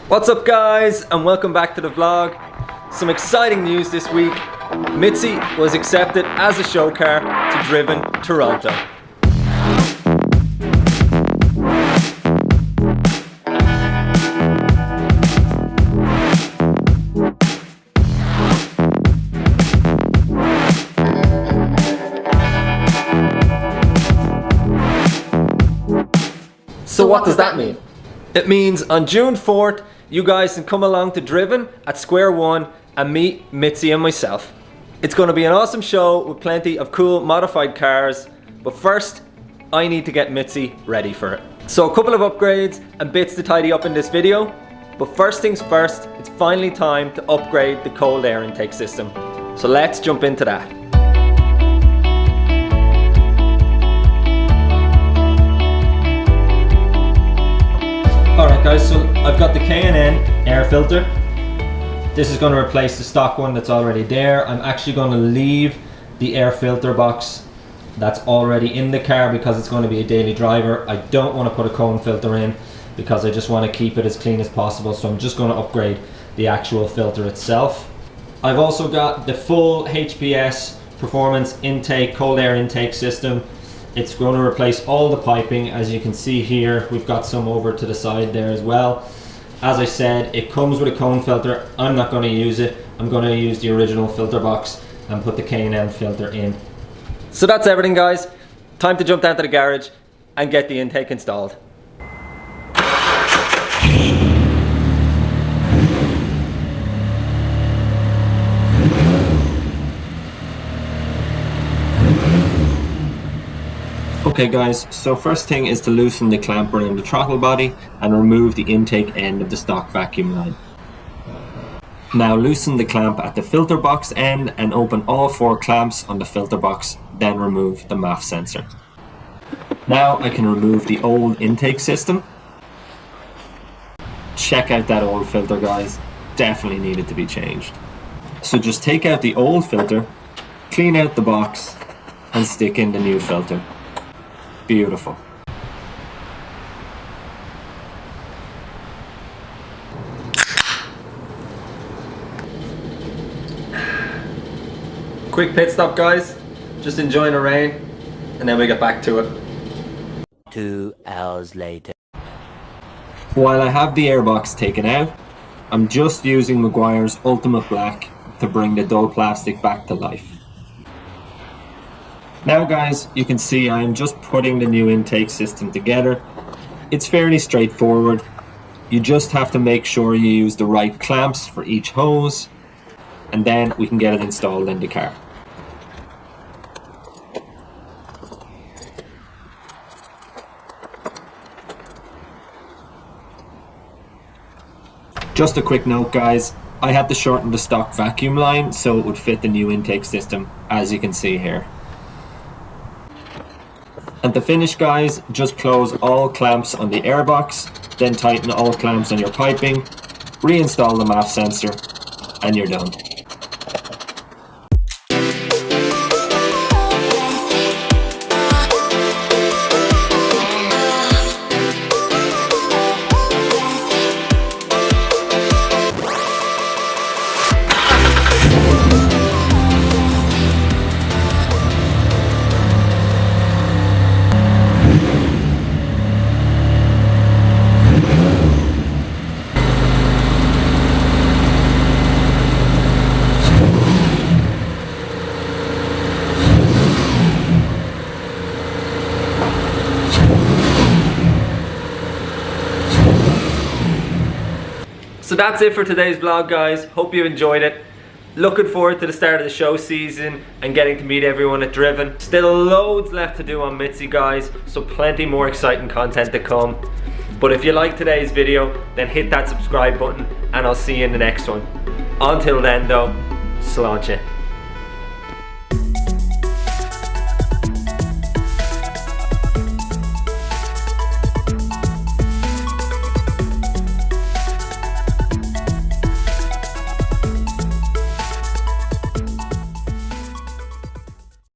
What's up guys, and welcome back to the vlog. Some exciting news this week. Mitzi was accepted as a show car to Driven Toronto. So what does that mean? It means on June 4th, you guys can come along to Driven at Square One and meet Mitzi and myself. It's going to be an awesome show with plenty of cool modified cars, but first, I need to get Mitzi ready for it. So a couple of upgrades and bits to tidy up in this video, but first things first, it's finally time to upgrade the cold air intake system. So let's jump into that. Alright guys, so I've got the K&N air filter. This is going to replace the stock one that's already there. I'm actually going to leave the air filter box that's already in the car because it's going to be a daily driver. I don't want to put a cone filter in because I just want to keep it as clean as possible, so I'm just going to upgrade the actual filter itself. I've also got the full HPS performance intake, cold air intake system. It's going to replace all the piping. As you can see here, we've got some over to the side there as well. As I said, it comes with a cone filter. I'm not going to use it. I'm going to use the original filter box and put the K&N filter in. So that's everything guys. Time to jump down to the garage and get the intake installed. Okay guys, so first thing is to loosen the clamp around the throttle body and remove the intake end of the stock vacuum line. Now loosen the clamp at the filter box end and open all 4 clamps on the filter box, then remove the MAF sensor. Now I can remove the old intake system. Check out that old filter guys, definitely needed to be changed. So just take out the old filter, clean out the box and stick in the new filter. Beautiful. Quick pit stop guys, just enjoying the rain and then we get back to it. 2 hours later. While I have the airbox taken out, I'm just using Meguiar's Ultimate Black to bring the dull plastic back to life. Now guys, you can see I'm just putting the new intake system together. It's fairly straightforward. You just have to make sure you use the right clamps for each hose, and then we can get it installed in the car. Just a quick note guys, I had to shorten the stock vacuum line so it would fit the new intake system, as you can see here. And to finish guys, just close all clamps on the airbox, then tighten all clamps on your piping, reinstall the MAF sensor, and you're done. So that's it for today's vlog guys, hope you enjoyed it. Looking forward to the start of the show season and getting to meet everyone at Driven. Still loads left to do on Mitzi guys, so plenty more exciting content to come. But if you liked today's video, then hit that subscribe button and I'll see you in the next one. Until then though, sláinte.